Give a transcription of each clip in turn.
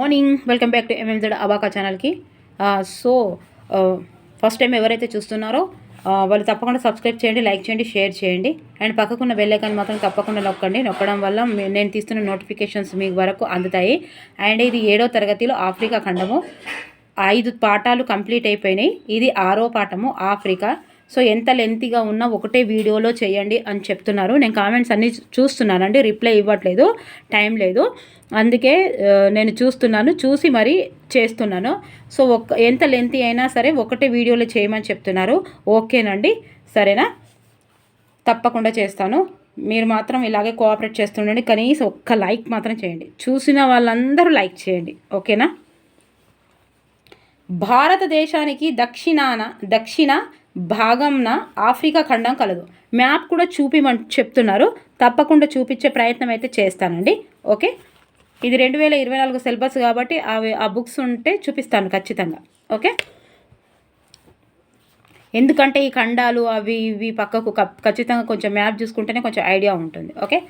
Morning, welcome back to ఎంఎంజెడ్ abaca ఛానల్కి. So first time ఎవరైతే చూస్తున్నారో వాళ్ళు తప్పకుండా సబ్స్క్రైబ్ చేయండి, లైక్ చేయండి, షేర్ చేయండి. అండ్ పక్కకున్న బెల్ ఐకాన్ మాత్రం తప్పకుండా నొక్కడం వల్ల నేను తీస్తున్న నోటిఫికేషన్స్ మీ వరకు అందుతాయి. అండ్ ఇది 7వ తరగతిలో ఆఫ్రికా ఖండము 5 పాఠాలు కంప్లీట్ అయిపోయినాయి. ఇది 6వ పాఠము ఆఫ్రికా. సో ఎంత లెంతీగా ఉన్నా ఒకటే వీడియోలో చేయండి అని చెప్తున్నారు. నేను కామెంట్స్ అన్నీ చూస్తున్నానండి, రిప్లై ఇవ్వట్లేదు, టైం లేదు. అందుకే నేను చూసి మరీ చేస్తున్నాను. సో ఎంత లెంతీ అయినా సరే ఒకటే వీడియోలో చేయమని చెప్తున్నారు. ఓకేనండి, సరేనా? తప్పకుండా చేస్తాను. మీరు మాత్రం ఇలాగే కోఆపరేట్ చేస్తుండండి. కనీసం ఒక్క లైక్ మాత్రం చేయండి. చూసిన వాళ్ళందరూ లైక్ చేయండి, ఓకేనా? భారతదేశానికి దక్షిణ భాగంన ఆఫ్రికా ఖండం కలదు. మ్యాప్ కూడా చూపిమని చెప్తున్నారు. తప్పకుండా చూపించే ప్రయత్నం అయితే చేస్తానండి. ఓకే, ఇది 2024 సిలబస్ కాబట్టి ఆ బుక్స్ ఉంటే చూపిస్తాను ఖచ్చితంగా. ఓకే, ఎందుకంటే ఈ ఖండాలు అవి ఇవి పక్కకు ఖచ్చితంగా కొంచెం మ్యాప్ చూసుకుంటేనే కొంచెం ఐడియా ఉంటుంది. ఓకే,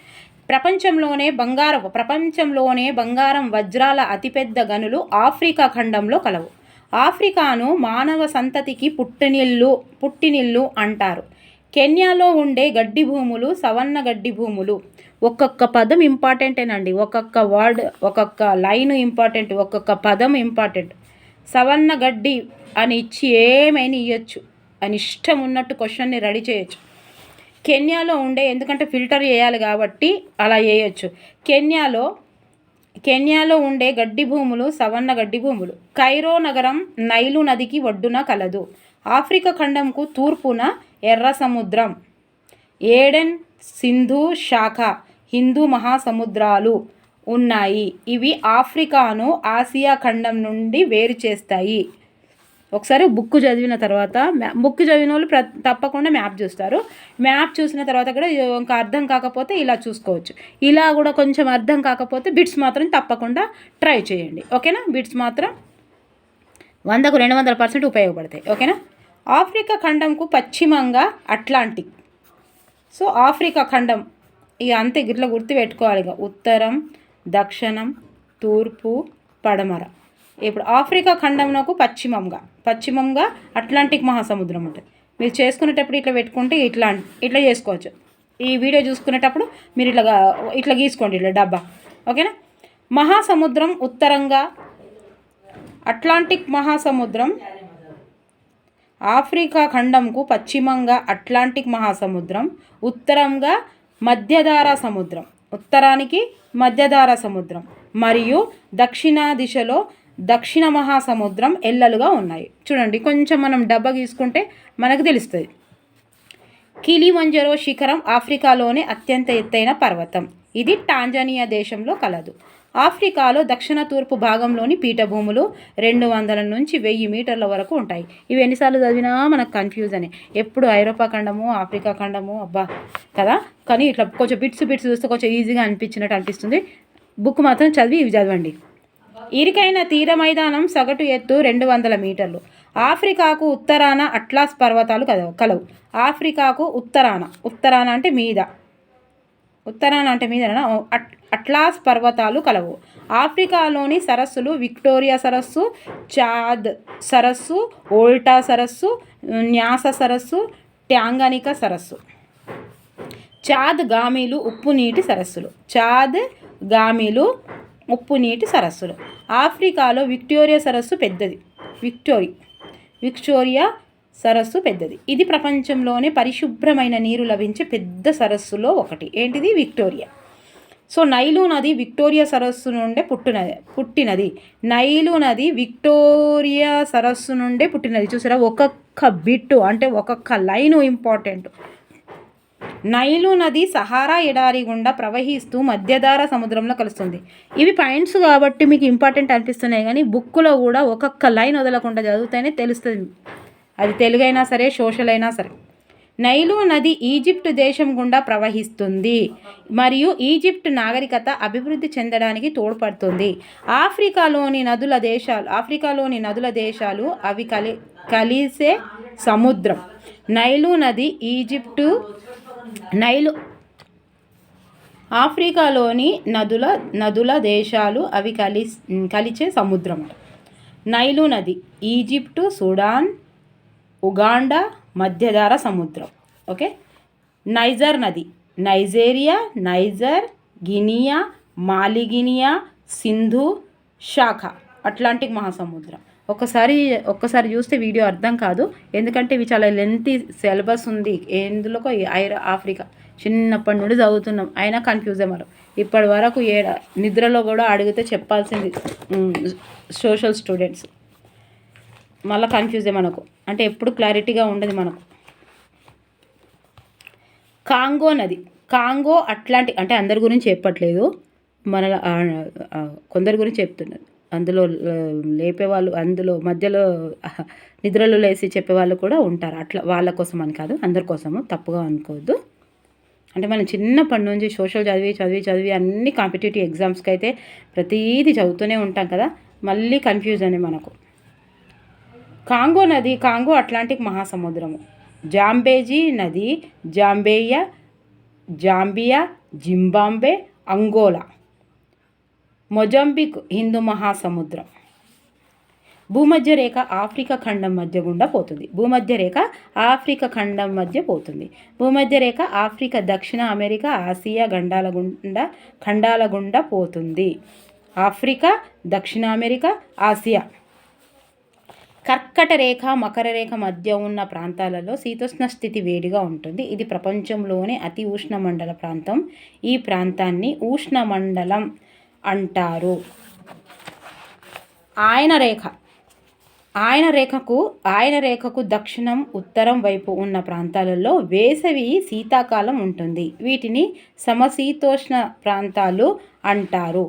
ప్రపంచంలోనే బంగారం వజ్రాల అతిపెద్ద గనులు ఆఫ్రికా ఖండంలో కలవు. ఆఫ్రికాను మానవ సంతతికి పుట్టినిల్లు అంటారు. కెన్యాలో ఉండే గడ్డి భూములు సవర్ణ గడ్డి భూములు. ఒక్కొక్క పదం ఇంపార్టెంటేనండి, ఒక్కొక్క వర్డ్, ఒక్కొక్క లైన్ ఇంపార్టెంట్, ఒక్కొక్క పదం ఇంపార్టెంట్. సవర్ణ గడ్డి అని ఇచ్చి ఏమైనా ఇవ్వచ్చు, అని ఇష్టం ఉన్నట్టు క్వశ్చన్ని రెడీ చేయొచ్చు. కెన్యాలో ఉండే, ఎందుకంటే ఫిల్టర్ చేయాలి కాబట్టి అలా చేయొచ్చు. కెన్యాలో ఉండే గడ్డి భూములు సవర్ణ గడ్డి భూములు. కైరో నగరం నైలు నదికి ఒడ్డున కలదు. ఆఫ్రికా ఖండంకు తూర్పున ఎర్ర సముద్రం, ఏడెన్, సింధు శాఖ, హిందూ మహాసముద్రాలు ఉన్నాయి. ఇవి ఆఫ్రికాను ఆసియా ఖండం నుండి వేరు చేస్తాయి. ఒకసారి బుక్ చదివిన వాళ్ళు తప్పకుండా మ్యాప్ చూస్తారు. మ్యాప్ చూసిన తర్వాత కూడా ఇంకా అర్థం కాకపోతే ఇలా చూసుకోవచ్చు. ఇలా కూడా కొంచెం అర్థం కాకపోతే బిట్స్ మాత్రం తప్పకుండా ట్రై చేయండి. ఓకేనా? బిట్స్ మాత్రం 100కు 200% ఉపయోగపడతాయి. ఓకేనా? ఆఫ్రికా ఖండంకు పశ్చిమంగా అట్లాంటిక్. సో ఆఫ్రికా ఖండం ఇక అంతే, గిట్ల గుర్తుపెట్టుకోవాలి. ఇక ఉత్తరం, దక్షిణం, తూర్పు, పడమర. ఇప్పుడు ఆఫ్రికా ఖండంకు పశ్చిమంగా అట్లాంటిక్ మహాసముద్రం ఉంటుంది. మీరు చేసుకునేటప్పుడు ఇట్లా పెట్టుకుంటే ఇట్లా చేసుకోవచ్చు. ఈ వీడియో చూసుకునేటప్పుడు మీరు ఇట్లా గీసుకోండి, ఇట్లా డబ్బా. ఓకేనా? మహాసముద్రం ఉత్తరంగా అట్లాంటిక్ మహాసముద్రం, ఆఫ్రికా ఖండంకు పశ్చిమంగా అట్లాంటిక్ మహాసముద్రం, ఉత్తరంగా మధ్యధారా సముద్రం, ఉత్తరానికి మధ్యధారా సముద్రం, మరియు దక్షిణ దిశలో దక్షిణ మహాసముద్రం ఎల్లలుగా ఉన్నాయి. చూడండి, కొంచెం మనం డబ్బా గీసుకుంటే మనకు తెలుస్తుంది. కిలిమంజరో శిఖరం ఆఫ్రికాలోనే అత్యంత ఎత్తైన పర్వతం. ఇది టాంజానియా దేశంలో కలదు. ఆఫ్రికాలో దక్షిణ తూర్పు భాగంలోని పీఠభూములు 200 నుంచి 1000 మీటర్ల వరకు ఉంటాయి. ఇవి ఎన్నిసార్లు చదివినా మనకు కన్ఫ్యూజనే. ఎప్పుడు ఐరోపా ఖండము, ఆఫ్రికా ఖండము, అబ్బా కదా. కానీ ఇట్లా కొంచెం బిట్స్ చూస్తే కొంచెం ఈజీగా అనిపిస్తుంది. బుక్ మాత్రం చదివి ఇవి చదవండి. ఇరుకైన తీర మైదానం, సగటు ఎత్తు 200 మీటర్లు. ఆఫ్రికాకు ఉత్తరాన అట్లాస్ పర్వతాలు కలవు. ఆఫ్రికాకు ఉత్తరాన అంటే మీద, అట్లాస్ పర్వతాలు కలవు. ఆఫ్రికాలోని సరస్సులు విక్టోరియా సరస్సు, చాద్ సరస్సు, ఓల్టా సరస్సు, న్యాస సరస్సు, ట్యాంగానికా సరస్సు. చాద్ గామీలు ఉప్పు నీటి సరస్సులు. ఆఫ్రికాలో విక్టోరియా సరస్సు పెద్దది. ఇది ప్రపంచంలోనే పరిశుభ్రమైన నీరు లభించే పెద్ద సరస్సులో ఒకటి. ఏంటిది? విక్టోరియా. సో నైలు నది విక్టోరియా సరస్సు నుండే పుట్టినది. నైలు నది విక్టోరియా సరస్సు నుండే పుట్టినది. చూసారా, ఒక్కొక్క బిట్టు అంటే ఒక్కొక్క లైను ఇంపార్టెంట్. నైలు నది సహారా ఎడారి గుండా ప్రవహిస్తూ మధ్యధారా సముద్రంలో కలుస్తుంది. ఇవి పాయింట్స్ కాబట్టి మీకు ఇంపార్టెంట్ అనిపిస్తున్నాయి, కానీ బుక్లో కూడా ఒక్కొక్క లైన్ వదలకుండా చదివితేనే తెలుస్తుంది. అది తెలుగైనా సరే, సోషల్ అయినా సరే. నైలు నది ఈజిప్ట్ దేశం గుండా ప్రవహిస్తుంది మరియు ఈజిప్ట్ నాగరికత అభివృద్ధి చెందడానికి తోడ్పడుతుంది. ఆఫ్రికాలోని నదుల దేశాలు అవి కలిసే సముద్రం. నైలు నది ఆఫ్రికాలోని నదుల దేశాలు అవి కలిచే సముద్రం. నైలు నది ఈజిప్టు, సుడాన్, ఉగాండా మధ్యధరా సముద్రం. ఓకే. నైజర్ నది నైజీరియా, నైజర్, గినియా, మాలిగినియా, సింధు శాఖ అట్లాంటిక్ మహాసముద్రం. ఒక్కసారి చూస్తే వీడియో అర్థం కాదు, ఎందుకంటే ఇవి చాలా లెంతీ సిలబస్ ఉంది. ఎందులో ఆఫ్రికా చిన్నప్పటి నుండి చదువుతున్నాం, అయినా కన్ఫ్యూజే. మనం ఇప్పటి వరకు నిద్రలో కూడా అడిగితే చెప్పాల్సింది సోషల్ స్టూడెంట్స్, మళ్ళీ కన్ఫ్యూజే మనకు, అంటే ఎప్పుడు క్లారిటీగా ఉండదు మనకు. కాంగో అట్లాంటిక్, అంటే అందరి గురించి చెప్పట్లేదు, మన కొందరి గురించి చెప్తున్నారు. అందులో లేపేవాళ్ళు, అందులో మధ్యలో నిద్రలో లేసి చెప్పేవాళ్ళు కూడా ఉంటారు. అట్లా వాళ్ళ కోసం అని కాదు, అందరి కోసము, తప్పుగా అనుకోవద్దు. అంటే మనం చిన్నప్పటి నుంచి సోషల్ చదివి అన్ని కాంపిటేటివ్ ఎగ్జామ్స్కి అయితే ప్రతీది చదువుతూనే ఉంటాం కదా, మళ్ళీ కన్ఫ్యూజన్ మనకు. కాంగో అట్లాంటిక్ మహాసముద్రము. జాంబేజీ నది జాంబియా, జింబాబ్వే, అంగోలా. మొజంబిక్ హిందూ మహాసముద్రం. భూమధ్యరేఖ ఆఫ్రికా ఖండం మధ్య గుండా పోతుంది. భూమధ్యరేఖ ఆఫ్రికా, దక్షిణ అమెరికా, ఆసియా ఖండాల గుండా పోతుంది. ఆఫ్రికా, దక్షిణ అమెరికా, ఆసియా. కర్కట రేఖ మకర రేఖ మధ్య ఉన్న ప్రాంతాలలో శీతోష్ణ స్థితి వేడిగా ఉంటుంది. ఇది ప్రపంచంలోనే అతి ఉష్ణమండల ప్రాంతం. ఈ ప్రాంతాన్ని ఉష్ణమండలం అంటారు. ఆయన రేఖకు దక్షిణం, ఉత్తరం వైపు ఉన్న ప్రాంతాలలో వేసవి శీతాకాలం ఉంటుంది. వీటిని సమశీతోష్ణ ప్రాంతాలు అంటారు.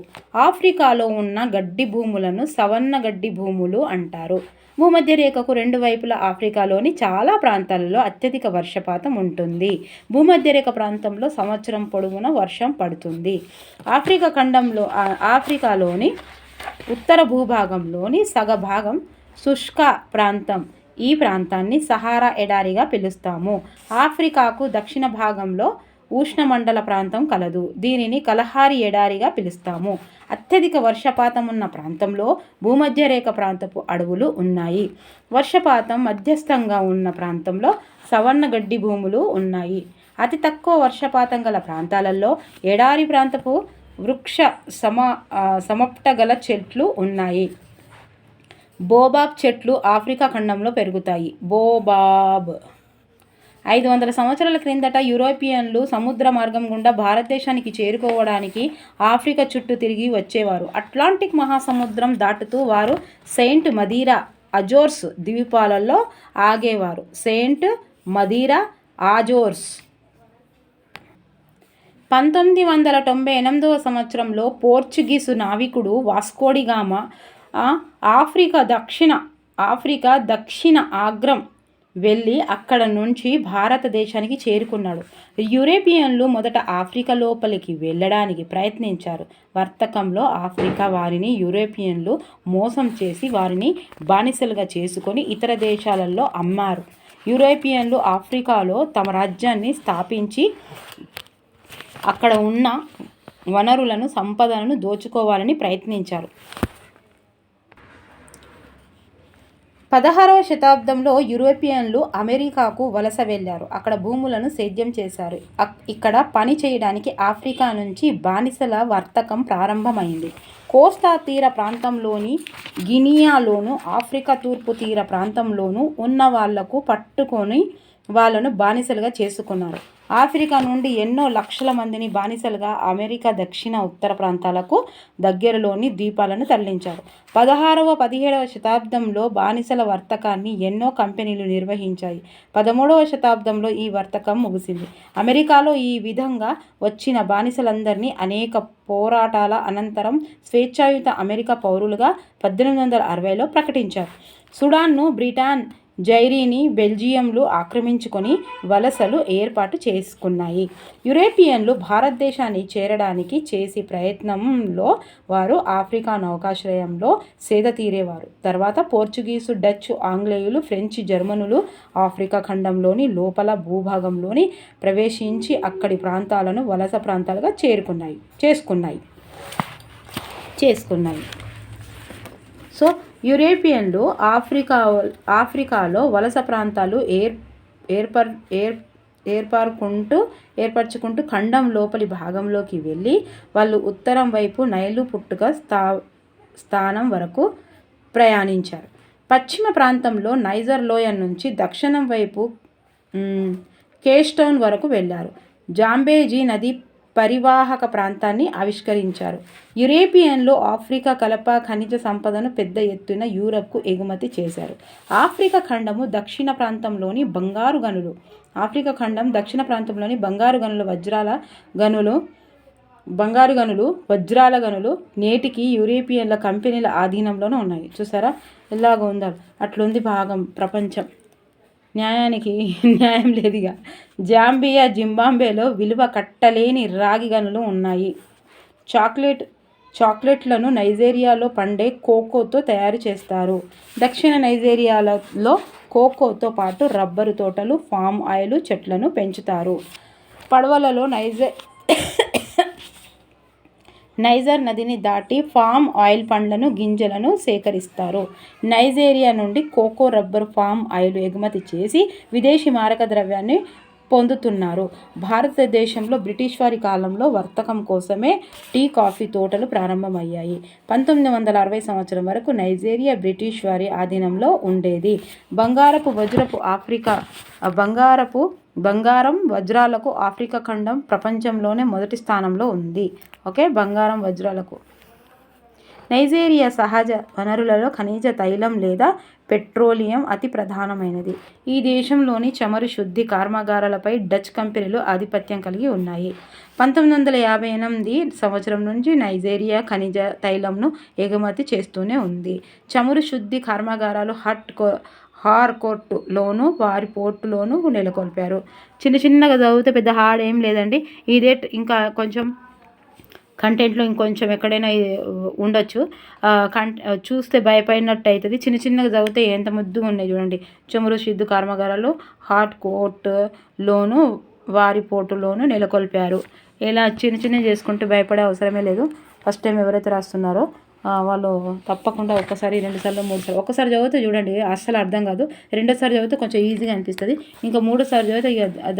ఆఫ్రికాలో ఉన్న గడ్డి భూములను సవన్న గడ్డి భూములు అంటారు. భూమధ్య రేఖకు రెండు వైపుల ఆఫ్రికాలోని చాలా ప్రాంతాలలో అత్యధిక వర్షపాతం ఉంటుంది. భూమధ్యరేఖ ప్రాంతంలో సంవత్సరం పొడవునా వర్షం పడుతుంది. ఆఫ్రికాలోని ఉత్తర భూభాగంలోని సగభాగం శుష్క ప్రాంతం. ఈ ప్రాంతాన్ని సహారా ఎడారిగా పిలుస్తాము. ఆఫ్రికాకు దక్షిణ భాగంలో ఉష్ణమండల ప్రాంతం కలదు. దీనిని కలహారి ఎడారిగా పిలుస్తాము. అత్యధిక వర్షపాతం ఉన్న ప్రాంతంలో భూమధ్యరేఖ ప్రాంతపు అడవులు ఉన్నాయి. వర్షపాతం మధ్యస్థంగా ఉన్న ప్రాంతంలో సవర్ణ గడ్డి భూములు ఉన్నాయి. అతి తక్కువ వర్షపాతం గల ప్రాంతాలలో ఎడారి ప్రాంతపు వృక్ష సమప్టగల చెట్లు ఉన్నాయి. బోబాబ్ చెట్లు ఆఫ్రికా ఖండంలో పెరుగుతాయి. 500 సంవత్సరాల క్రిందట యూరోపియన్లు సముద్ర మార్గం గుండా భారతదేశానికి చేరుకోవడానికి ఆఫ్రికా చుట్టూ తిరిగి వచ్చేవారు. అట్లాంటిక్ మహాసముద్రం దాటుతూ వారు సెయింట్ మదీరా అజోర్స్ ద్వీపాలలో ఆగేవారు. Saint Madeira Azores. 1998వ సంవత్సరంలో పోర్చుగీసు నావికుడు వాస్కోడిగామా ఆఫ్రికా దక్షిణ ఆగ్రం వెళ్ళి అక్కడ నుంచి భారతదేశానికి చేరుకున్నాడు. యూరోపియన్లు మొదట ఆఫ్రికా లోపలికి వెళ్ళడానికి ప్రయత్నించారు. వర్తకంలో ఆఫ్రికా వారిని యూరోపియన్లు మోసం చేసి వారిని బానిసలుగా చేసుకొని ఇతర దేశాలలో అమ్మారు. యూరోపియన్లు ఆఫ్రికాలో తమ రాజ్యాన్ని స్థాపించి అక్కడ ఉన్న వనరులను, సంపదలను దోచుకోవాలని ప్రయత్నించారు. 16వ శతాబ్దంలో యూరోపియన్లు అమెరికాకు వలస వెళ్ళారు. అక్కడ భూములను సేద్యం చేశారు. ఇక్కడ పని చేయడానికి ఆఫ్రికా నుంచి బానిసల వర్తకం ప్రారంభమైంది. కోస్తా తీర ప్రాంతంలోని గినియాలోను, ఆఫ్రికా తూర్పు తీర ప్రాంతంలోనూ ఉన్న వాళ్లకు పట్టుకొని వాళ్ళను బానిసలుగా చేసుకున్నారు. ఆఫ్రికా నుండి ఎన్నో లక్షల మందిని బానిసలుగా అమెరికా దక్షిణ, ఉత్తర ప్రాంతాలకు దగ్గరలోని ద్వీపాలను తరలించారు. 16వ, 17వ శతాబ్దంలో బానిసల వర్తకాన్ని ఎన్నో కంపెనీలు నిర్వహించాయి. 13వ శతాబ్దంలో ఈ వర్తకం ముగిసింది. అమెరికాలో ఈ విధంగా వచ్చిన బానిసలందరినీ అనేక పోరాటాల అనంతరం స్వేచ్ఛాయుత అమెరికా పౌరులుగా 1860లో ప్రకటించారు. సుడాన్ను బ్రిటన్ జైరీని బెల్జియంలు ఆక్రమించుకొని వలసలు ఏర్పాటు చేసుకున్నాయి. యూరోపియన్లు భారతదేశాన్ని చేరడానికి చేసే ప్రయత్నంలో వారు ఆఫ్రికా నౌకాశ్రయంలో సేద తీరేవారు. తర్వాత పోర్చుగీసు, డచ్, ఆంగ్లేయులు, ఫ్రెంచ్, జర్మనులు ఆఫ్రికా ఖండంలోని లోపల భూభాగంలోని ప్రవేశించి అక్కడి ప్రాంతాలను వలస ప్రాంతాలుగా చేసుకున్నాయి. సో యూరోపియన్లు ఆఫ్రికాలో వలస ప్రాంతాలు ఏర్పరచుకుంటూ ఖండం లోపలి భాగంలోకి వెళ్ళి వాళ్ళు ఉత్తరం వైపు నైలు పుట్టుక స్థానం వరకు ప్రయాణించారు. పశ్చిమ ప్రాంతంలో నైజర్ లోయ నుంచి దక్షిణం వైపు కేప్టౌన్ వరకు వెళ్ళారు. జాంబేజీ నది పరివాహక ప్రాంతాన్ని ఆవిష్కరించారు. యూరోపియన్లు ఆఫ్రికా కలప ఖనిజ సంపదను పెద్ద ఎత్తున యూరప్కు ఎగుమతి చేశారు. ఆఫ్రికా ఖండము దక్షిణ ప్రాంతంలోని బంగారు వజ్రాల గనులు నేటికి యూరోపియన్ల కంపెనీల ఆధీనంలోనే ఉన్నాయి. చూసారా ఎలాగ ఉందో అట్లుంది భాగం ప్రపంచం. న్యాయానికి న్యాయం లేదుగా. జాంబియా, జింబాబ్వేలో విలువ కట్టలేని రాగి గనులు ఉన్నాయి. చాక్లెట్లను నైజీరియాలో పండే కోకోతో తయారు చేస్తారు. దక్షిణ నైజీరియాలో కోకోతో పాటు రబ్బరు తోటలు, పామ్ ఆయిల్ చెట్లను పెంచుతారు. పడవలలో నైజర్ నదిని దాటి పామ్ ఆయిల్ పండ్లను, గింజలను సేకరిస్తారు. నైజీరియా నుండి కోకో, రబ్బరు, పామ్ ఆయిల్ ఎగుమతి చేసి విదేశీ మారక ద్రవ్యాన్ని పొందుతున్నారు. భారతదేశంలో బ్రిటిష్ వారి కాలంలో వర్తకం కోసమే టీ, కాఫీ తోటలు ప్రారంభమయ్యాయి. 1960 సంవత్సరం వరకు నైజీరియా బ్రిటిష్ వారి ఆధీనంలో ఉండేది. బంగారం, వజ్రాలకు ఆఫ్రికా ఖండం ప్రపంచంలోనే మొదటి స్థానంలో ఉంది. ఓకే, బంగారం, వజ్రాలకు. నైజీరియా సహజ వనరులలో ఖనిజ తైలం లేదా పెట్రోలియం అతి ప్రధానమైనది. ఈ దేశంలోని చమురు శుద్ధి కర్మాగారాలపై డచ్ కంపెనీలు ఆధిపత్యం కలిగి ఉన్నాయి. 1958 సంవత్సరం నుంచి నైజీరియా ఖనిజ తైలంను ఎగుమతి చేస్తూనే ఉంది. చమురు శుద్ధి కర్మాగారాలు హార్కోర్ట్లోను, వారి పోర్టులోను నెలకొల్పారు. చిన్నగా చదివితే పెద్ద హార్డ్ ఏం లేదండి. ఇదే ఇంకా కొంచెం కంటెంట్లో ఇంకొంచెం ఎక్కడైనా ఉండొచ్చు. చూస్తే భయపడినట్టు అవుతుంది. చిన్నగా చదివితే ఎంత ముద్దుగా ఉన్నాయి చూడండి. చమురు శుద్ధి కర్మాగారాలు హార్కోర్ట్లోను, వారి పోర్టులోను నెలకొల్పారు. ఇలా చిన్న చేసుకుంటే భయపడే అవసరమే లేదు. ఫస్ట్ టైం ఎవరైతే రాస్తున్నారో వాళ్ళు తప్పకుండా ఒకసారి, 2 సార్లు, 3 సార్లు, ఒకసారి చదివితే చూడండి అస్సలు అర్థం కాదు. రెండోసారి చదివితే కొంచెం ఈజీగా అనిపిస్తుంది. ఇంకా 3సారి చదివితే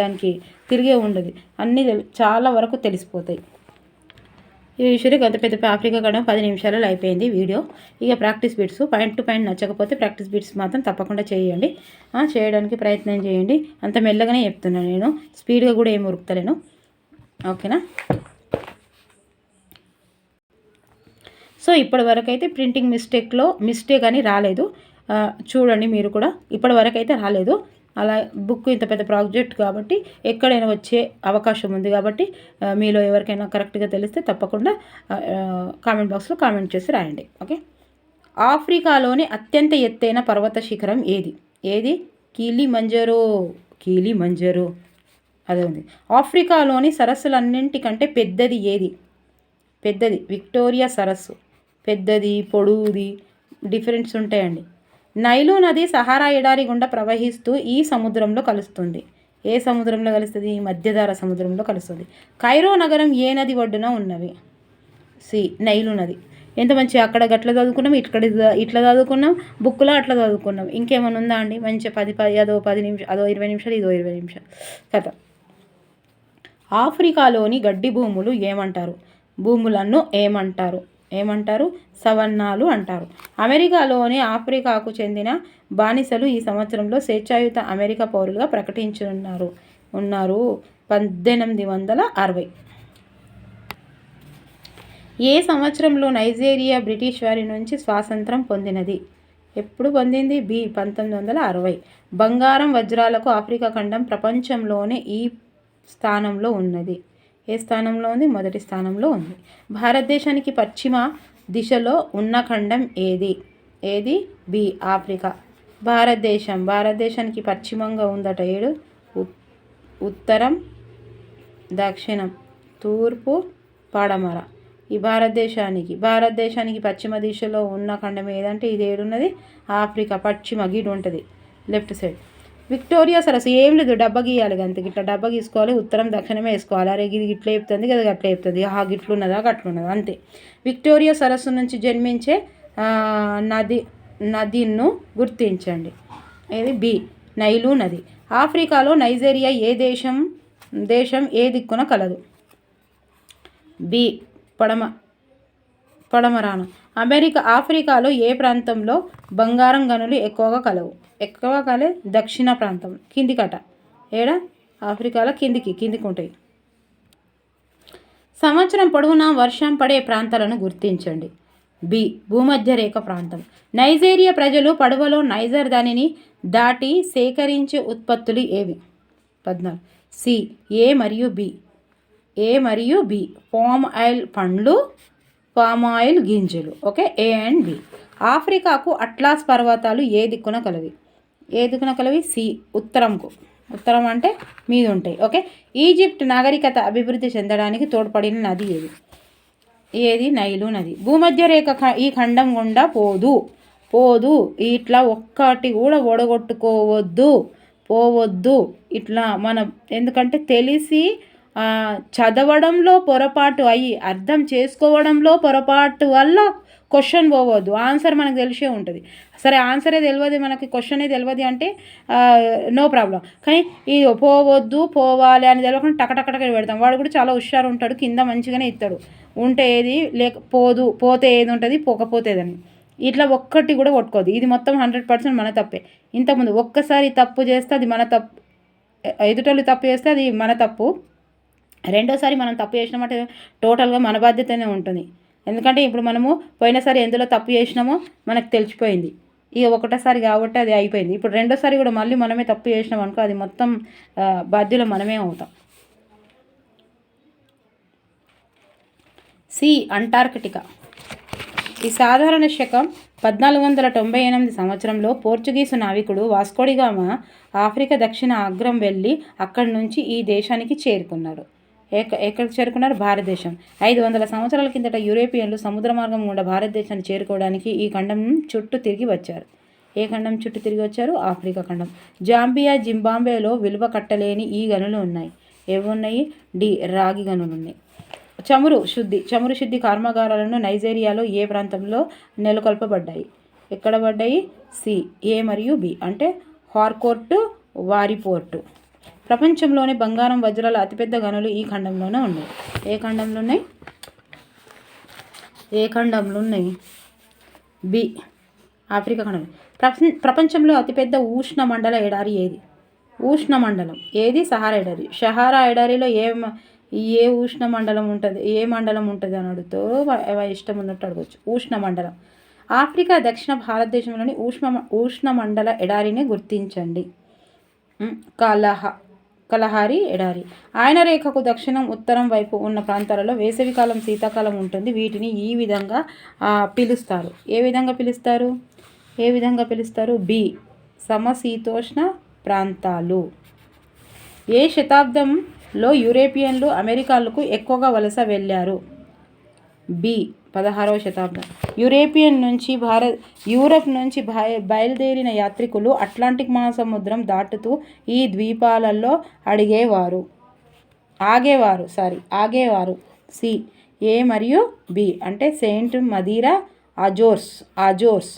దానికి తిరిగే ఉండదు. అన్నీ చాలా వరకు తెలిసిపోతాయి. యూజువల్లీ గత పెద్ద ఆఫ్రికా ఖండం 10 నిమిషాలలో అయిపోయింది వీడియో. ఇక practice bits point to point నచ్చకపోతే ప్రాక్టీస్ బిట్స్ మాత్రం తప్పకుండా చేయండి. చేయడానికి ప్రయత్నం చేయండి. అంత మెల్లగానే చెప్తున్నాను నేను, స్పీడ్గా కూడా ఏమి ఉరుకుతలేను. ఓకేనా? సో ఇప్పటి వరకు అయితే ప్రింటింగ్ మిస్టేక్ అని రాలేదు. చూడండి మీరు కూడా, ఇప్పటి వరకు అయితే రాలేదు. అలా బుక్ ఇంత పెద్ద ప్రాజెక్ట్ కాబట్టి ఎక్కడైనా వచ్చే అవకాశం ఉంది. కాబట్టి మీలో ఎవరికైనా కరెక్ట్గా తెలిస్తే తప్పకుండా కామెంట్ బాక్స్లో కామెంట్ చేసి రాయండి. ఓకే. ఆఫ్రికాలోని అత్యంత ఎత్తైన పర్వత శిఖరం ఏది? కీలిమంజరో అదే ఉంది. ఆఫ్రికాలోని సరస్సులన్నింటికంటే పెద్దది ఏది? విక్టోరియా సరస్సు. పెద్దది, పొడవుది డిఫరెన్స్ ఉంటాయండి. నైలు నది సహారా ఎడారి గుండా ప్రవహిస్తూ ఈ సముద్రంలో కలుస్తుంది. ఏ సముద్రంలో కలుస్తుంది? మధ్యధరా సముద్రంలో కలుస్తుంది. కైరో నగరం ఏ నది ఒడ్డున ఉన్నవి? నైలు నది. ఎంత మంచి, అక్కడ గట్ల చదువుకున్నాం, ఇక్కడ ఇట్లా చదువుకున్నాం, బుక్లో అట్లా చదువుకున్నాం. ఇంకేమైనా ఉందా అండి? మంచిగా 10 నిమిషాలు, అదో 20 నిమిషాలు, ఇదో 20 నిమిషాలు కథ. ఆఫ్రికాలోని గడ్డి భూములు ఏమంటారు? సవన్నాలు అంటారు. అమెరికాలోని ఆఫ్రికాకు చెందిన బానిసలు ఈ సంవత్సరంలో స్వేచ్ఛాయుత అమెరికా పౌరులుగా ప్రకటించనున్నారు. 1860. ఏ సంవత్సరంలో నైజీరియా బ్రిటిష్ వారి నుంచి స్వాతంత్రం పొందినది? ఎప్పుడు పొందింది? 1960. బంగారం, వజ్రాలకు ఆఫ్రికా ఖండం ప్రపంచంలోనే ఈ స్థానంలో ఉన్నది. ఏ స్థానంలో ఉంది? మొదటి స్థానంలో ఉంది. భారతదేశానికి పశ్చిమ దిశలో ఉన్న ఖండం ఏది? ఆఫ్రికా. భారతదేశానికి పశ్చిమంగా ఉందట ఏడు, ఉత్తరం, దక్షిణం, తూర్పు, పడమర. ఈ భారతదేశానికి పశ్చిమ దిశలో ఉన్న ఖండం ఏదంటే ఇది ఏడున్నది, ఆఫ్రికా పశ్చిమ గీడు ఉంటుంది లెఫ్ట్ సైడ్. విక్టోరియా సరస్సు ఏం లేదు, డబ్బా గీయాలి అంతే, ఇట్లా డబ్బా గీసుకోవాలి, ఉత్తరం దక్షిణమే వేసుకోవాలి. అరే ఇది ఇట్లా చెప్తుంది కదా, అట్లా చెప్తుంది, గిట్లున్నదా గట్లున్నదా అంతే. విక్టోరియా సరస్సు నుంచి జన్మించే నదిను గుర్తించండి. ఇది బి, నైలు నది. ఆఫ్రికాలో నైజీరియా దేశం ఏ దిక్కున కలదు? బి, పడమరాన. ఆఫ్రికాలో ఏ ప్రాంతంలో బంగారం గనులు ఎక్కువగా కలవు? దక్షిణ ప్రాంతం, కిందికట. ఆఫ్రికాలో కిందికి ఉంటాయి. సంవత్సరం పొడవునా వర్షం పడే ప్రాంతాలను గుర్తించండి. బి, భూమధ్య రేఖ ప్రాంతం. నైజీరియా ప్రజలు పడవలో నైజర్ దానిని దాటి సేకరించే ఉత్పత్తులు ఏవి? 14. సి, ఏ మరియు బి. పామ్ ఆయిల్ పండ్లు, పామ్ ఆయిల్ గింజలు. Okay, A and B. ఆఫ్రికాకు అట్లాస్ పర్వతాలు ఏ దిక్కున కలవి? సి, ఉత్తరం అంటే మీద ఉంటాయి. ఓకే, ఈజిప్ట్ నాగరికత అభివృద్ధి చెందడానికి తోడ్పడిన నది ఏది? నైలు నది. భూమధ్య రేఖ ఈ ఖండం గుండా పోదు. ఇట్లా ఒక్కటి కూడా పోవద్దు ఇట్లా మనం, ఎందుకంటే తెలిసి చదవడంలో పొరపాటు అయ్యి అర్థం చేసుకోవడంలో పొరపాటు వల్ల క్వశ్చన్ పోవద్దు, ఆన్సర్ మనకు తెలిసే ఉంటుంది. సరే ఆన్సరే తెలియదు మనకి, క్వశ్చనే తెలియదు అంటే నో ప్రాబ్లం. కానీ ఈ పోవాలి అని తెలియకుండా టకటకటక పెడతాం. వాడు కూడా చాలా హుషారు ఉంటాడు, కింద మంచిగానే ఇస్తాడు. ఉంటే ఏది పోతే ఏది ఉంటుంది, పోకపోతేదని. ఇట్లా ఒక్కటి కూడా కొట్టుకోదు. ఇది మొత్తం 100% మన తప్పే. ఇంతకుముందు ఒక్కసారి తప్పు చేస్తే అది మన తప్పు, ఎదుటోళ్ళు తప్పు చేస్తే అది మన తప్పు. రెండోసారి మనం తప్పు చేసినామంటే టోటల్గా మన బాధ్యతనే ఉంటుంది. ఎందుకంటే ఇప్పుడు మనము పోయినసారి ఎందులో తప్పు చేసినామో మనకు తెలిసిపోయింది. ఇక ఒకటోసారి కాబట్టి అది అయిపోయింది. ఇప్పుడు రెండోసారి కూడా మళ్ళీ మనమే తప్పు చేసినాం అనుకో, అది మొత్తం బాధ్యులు మనమే అవుతాం. C, Antarctica. ఈ సాధారణ శకం 1498 సంవత్సరంలో పోర్చుగీసు నావికుడు వాస్కోడిగామా ఆఫ్రికా దక్షిణ అగ్రం వెళ్ళి అక్కడి నుంచి ఈ దేశానికి చేరుకున్నాడు. ఎక్కడికి చేరుకున్నారు? భారతదేశం. 500 సంవత్సరాల కిందట యూరోపియన్లు సముద్ర మార్గం గుండా భారతదేశాన్ని చేరుకోవడానికి ఈ ఖండం చుట్టూ తిరిగి వచ్చారు. ఏ ఖండం చుట్టూ తిరిగి వచ్చారు? ఆఫ్రికా ఖండం. జాంబియా, జింబాబ్వేలో విలువ కట్టలేని ఈ గనులు ఉన్నాయి. ఏమున్నాయి? డి, రాగి గనులు ఉన్నాయి. చమురు శుద్ధి కర్మాగారాలను నైజీరియాలో ఏ ప్రాంతంలో నెలకొల్పబడ్డాయి? ఎక్కడ పడ్డాయి? సి, ఏ మరియు బి. అంటే హార్కోర్టు, వారిపోర్టు. ప్రపంచంలోని బంగారం, వజ్రాల అతిపెద్ద గనులు ఈ ఖండంలోనే ఉన్నాయి. ఏ ఖండంలో ఉన్నాయి? బి, ఆఫ్రికా ఖండం. ప్రపంచంలో అతిపెద్ద ఉష్ణమండల ఎడారి ఏది? ఉష్ణమండలం ఏది? సహారా ఎడారిలో ఏ ఉష్ణమండలం ఉంటుంది? ఏ మండలం ఉంటుంది అని అడుగుతూ ఇష్టం ఉన్నట్టు అడగవచ్చు. ఉష్ణమండలం. ఆఫ్రికా దక్షిణ భారతదేశంలోని ఉష్ణమండల ఎడారిని గుర్తించండి. కలహారి ఎడారి. ఆయన రేఖకు దక్షిణం, ఉత్తరం వైపు ఉన్న ప్రాంతాలలో వేసవికాలం, శీతాకాలం ఉంటుంది. వీటిని ఈ విధంగా పిలుస్తారు. ఏ విధంగా పిలుస్తారు? బి, సమశీతోష్ణ ప్రాంతాలు. ఏ శతాబ్దంలో యూరోపియన్లు అమెరికాలకు ఎక్కువగా వలస వెళ్ళారు? బి, 16వ శతాబ్దం. యూరప్ నుంచి బయలుదేరిన యాత్రికులు అట్లాంటిక్ మహాసముద్రం దాటుతూ ఈ ద్వీపాలలో ఆగేవారు. సి, ఏ మరియు బి. అంటే సెయింట్ మదీరా, అజోర్స్.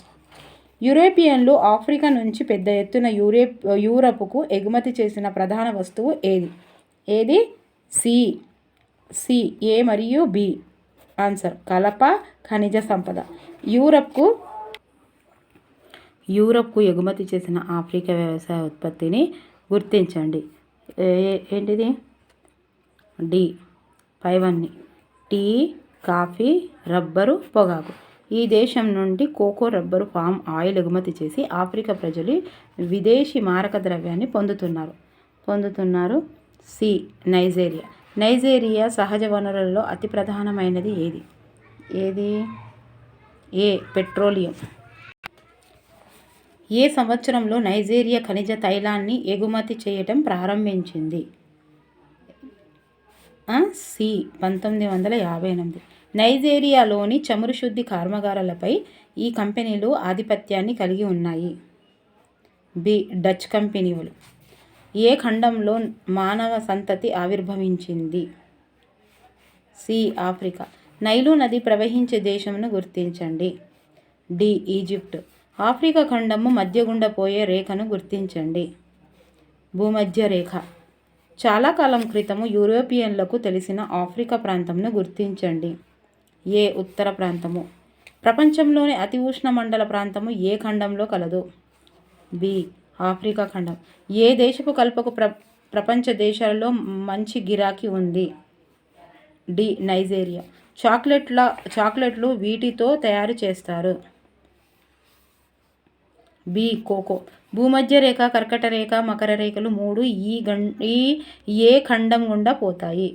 యూరోపియన్లు ఆఫ్రికా నుంచి పెద్ద ఎత్తున యూరప్కు ఎగుమతి చేసిన ప్రధాన వస్తువు ఏది? సి, ఏ మరియు బి. ఆన్సర్ కలప, ఖనిజ సంపద. యూరప్కు ఎగుమతి చేసిన ఆఫ్రికా వ్యవసాయ ఉత్పత్తిని గుర్తించండి. ఏంటిది? డి, పైవన్నీ. టీ, కాఫీ, రబ్బరు, పొగాకు. ఈ దేశం నుండి కోకో, రబ్బరు, పామ్ ఆయిల్ ఎగుమతి చేసి ఆఫ్రికా ప్రజలు విదేశీ మారక ద్రవ్యాన్ని పొందుతున్నారు. సి, నైజీరియా సహజ వనరులలో అతి ప్రధానమైనది ఏది? ఏ, పెట్రోలియం. ఏ సంవత్సరంలో నైజీరియా ఖనిజ తైలాన్ని ఎగుమతి చేయటం ప్రారంభించింది? సి 1958. నైజీరియాలోని చమురు శుద్ధి కర్మాగారాలపై ఈ కంపెనీలు ఆధిపత్యాన్ని కలిగి ఉన్నాయి. బి డచ్ కంపెనీలు. ఏ ఖండంలో మానవ సంతతి ఆవిర్భవించింది? C Africa. నైలు నది ప్రవహించే దేశంను గుర్తించండి. D Egypt. ఆఫ్రికా ఖండము మధ్య గుండా పోయే రేఖను గుర్తించండి. భూమధ్య రేఖ. చాలా కాలం క్రితము యూరోపియన్లకు తెలిసిన ఆఫ్రికా ప్రాంతంను గుర్తించండి. ఏ ఉత్తర ప్రాంతము. ప్రపంచంలోని అతి ఉష్ణమండల ప్రాంతము ఏ ఖండంలో కలదు? బి ఆఫ్రికా ఖండం. ఏ దేశపు కల్పకు ప్రపంచ దేశాలలో మంచి గిరాకీ ఉంది? D Nigeria. చాక్లెట్లు వీటితో తయారు చేస్తారు. B cocoa. భూమధ్య రేఖ, కర్కట రేఖ, మకర రేఖలు 3 ఏ ఖండం గుండా పోతాయి?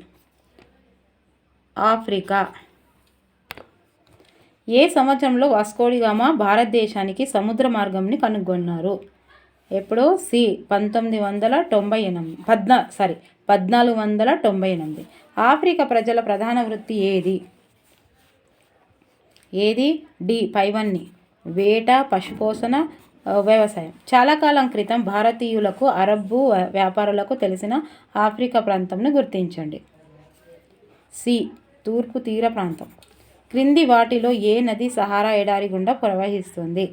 ఆఫ్రికా. ఏ సంవత్సరంలో వాస్కోడిగామా భారతదేశానికి సముద్ర మార్గంని కనుగొన్నారు? ఎప్పుడు? సి 1498. ఆఫ్రికా ప్రజల ప్రధాన వృత్తి ఏది? డి పైవన్నీ. వేట, పశుపోషణ, వ్యవసాయం. చాలా కాలం క్రితం భారతీయులకు, అరబ్బు వ్యాపారులకు తెలిసిన ఆఫ్రికా ప్రాంతంను గుర్తించండి. సి తూర్పు తీర ప్రాంతం. క్రింది వాటిలో ఏ నది సహారా ఎడారి గుండా ప్రవహిస్తుంది?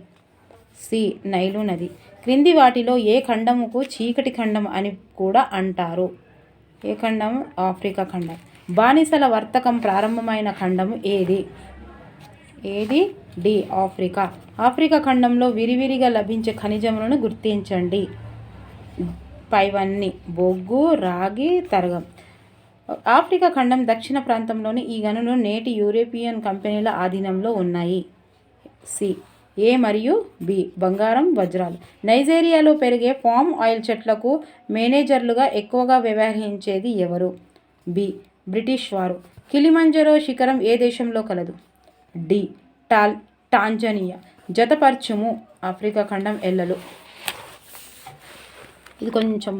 సి నైలు నది. క్రింది వాటిలో ఏ ఖండముకు చీకటి ఖండం అని కూడా అంటారు? ఏ ఖండం? ఆఫ్రికా ఖండం. బానిసల వర్తకం ప్రారంభమైన ఖండము ఏది? D Africa. ఆఫ్రికా ఖండంలో విరివిరిగా లభించే ఖనిజములను గుర్తించండి. పైవన్నీ. బొగ్గు, రాగి, తరగం. ఆఫ్రికా ఖండం దక్షిణ ప్రాంతంలోని ఈ గనులు నేటి యూరోపియన్ కంపెనీల ఆధీనంలో ఉన్నాయి. సి ఏ మరియు బి బంగారం, వజ్రాలు. నైజీరియాలో పెరిగే పామ్ ఆయిల్ చెట్లకు మేనేజర్లుగా ఎక్కువగా వ్యవహరించేది ఎవరు? బి బ్రిటిష్ వారు. కిలిమంజరో శిఖరం ఏ దేశంలో కలదు? D Tanzania. జతపరచుము ఆఫ్రికా ఖండం ఎల్లలు. ఇది కొంచెం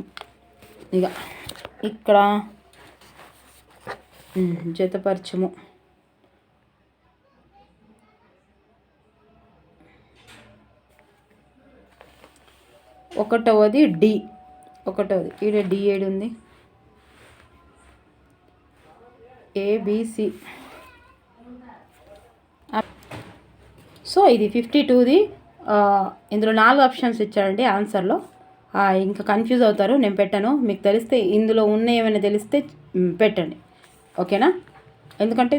ఇక్కడ జతపరచుము. ఒకటవది డి. ఇక్కడ డి ఏడు ఉంది. ఏబిసి. సో ఇది 52ది. ఇందులో 4 ఆప్షన్స్ ఇచ్చారండి ఆన్సర్లో. ఇంకా కన్ఫ్యూజ్ అవుతారు, నేను పెట్టాను. మీకు తెలిస్తే, ఇందులో ఉన్న ఏమైనా తెలిస్తే పెట్టండి, ఓకేనా? ఎందుకంటే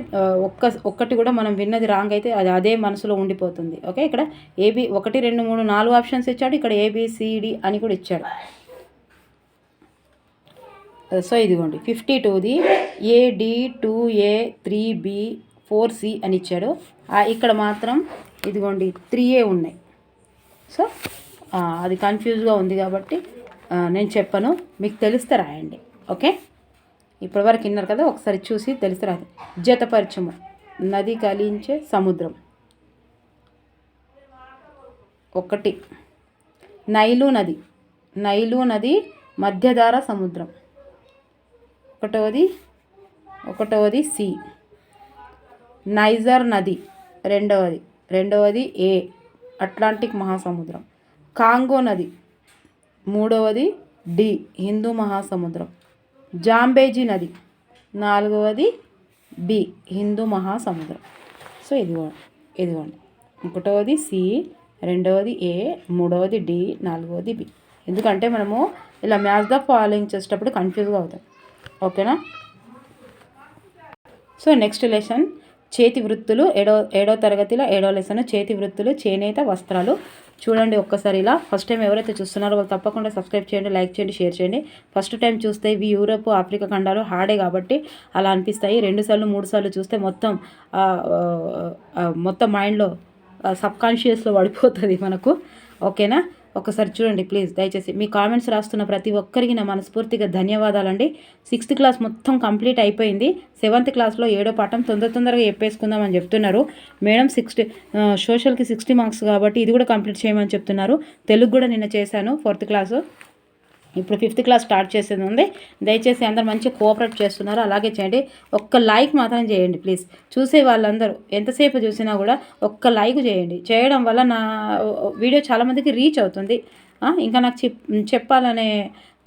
ఒక్కటి కూడా మనం విన్నది రాంగ్ అయితే అదే మనసులో ఉండిపోతుంది. ఓకే, ఇక్కడ 1 2 3 4 ఆప్షన్స్ ఇచ్చాడు. ఇక్కడ ABCD అని కూడా ఇచ్చాడు. సో ఇదిగోండి 52ది AD 2A 3B 4C అని ఇచ్చాడు. ఇక్కడ మాత్రం ఇదిగోండి 3A ఉన్నాయి. సో అది కన్ఫ్యూజ్గా ఉంది కాబట్టి నేను చెప్పను, మీకు తెలిస్తే రాయండి. ఓకే, ఇప్పటివరకు విన్నారు కదా, ఒకసారి చూసి తెలిస్తే రాదు. జతపరచము. నది కలించే సముద్రం. 1 నైలు నది మధ్యధార సముద్రం. ఒకటవది సి. నైజర్ నది రెండవది ఏ అట్లాంటిక్ మహాసముద్రం. కాంగో నది 3వది డి హిందూ మహాసముద్రం. జాంబేజీ నది 4వది బి హిందూ మహాసముద్రం. సో ఇదిగోండి 1వది సి, 2వది ఏ, 3వది డి, 4వది బి. ఎందుకంటే మనము ఇలా మ్యాచ్ ద ఫాలోయింగ్ చేసేటప్పుడు కన్ఫ్యూజ్గా అవుతాం. ఓకేనా? సో నెక్స్ట్ లెసన్ చేతి వృత్తులు. ఏడో తరగతిలో 7వ లెసన్ చేతి వృత్తులు, చేనేత వస్త్రాలు. చూడండి ఒక్కసారి ఇలా. ఫస్ట్ టైం ఎవరైతే చూస్తున్నారో వాళ్ళు తప్పకుండా సబ్స్క్రైబ్ చేయండి, లైక్ చేయండి, షేర్ చేయండి. ఫస్ట్ టైం చూస్తే ఇవి యూరోప్, ఆఫ్రికా ఖండాలు హార్డే కాబట్టి అలా అనిపిస్తాయి. 2 సార్లు 3 సార్లు చూస్తే మొత్తం మైండ్లో సబ్కాన్షియస్లో పడిపోతుంది మనకు. ఓకేనా? ఒకసారి చూడండి ప్లీజ్ దయచేసి. మీ కామెంట్స్ రాస్తున్న ప్రతి ఒక్కరికి నా మనస్ఫూర్తిగా ధన్యవాదాలండి. 6th క్లాస్ మొత్తం కంప్లీట్ అయిపోయింది. 7th క్లాస్లో 7వ పాఠం తొందరగా చెప్పేసుకుందామని చెప్తున్నారు మేడం. సోషల్కి 60 మార్క్స్ కాబట్టి ఇది కూడా కంప్లీట్ చేయమని చెప్తున్నారు. తెలుగు కూడా నిన్న చేశాను 4th క్లాసు. ఇప్పుడు 5th క్లాస్ స్టార్ట్ చేసేది ఉంది. దయచేసి అందరు మంచిగా కోఆపరేట్ చేస్తున్నారు, అలాగే చేయండి. ఒక్క లైక్ మాత్రం చేయండి ప్లీజ్. చూసే వాళ్ళందరూ ఎంతసేపు చూసినా కూడా ఒక్క లైక్ చేయండి. చేయడం వల్ల నా వీడియో చాలామందికి రీచ్ అవుతుంది. ఇంకా నాకు చెప్పాలనే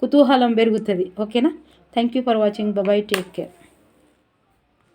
కుతూహలం పెరుగుతుంది. ఓకేనా? Thank you for watching. Bye, take care.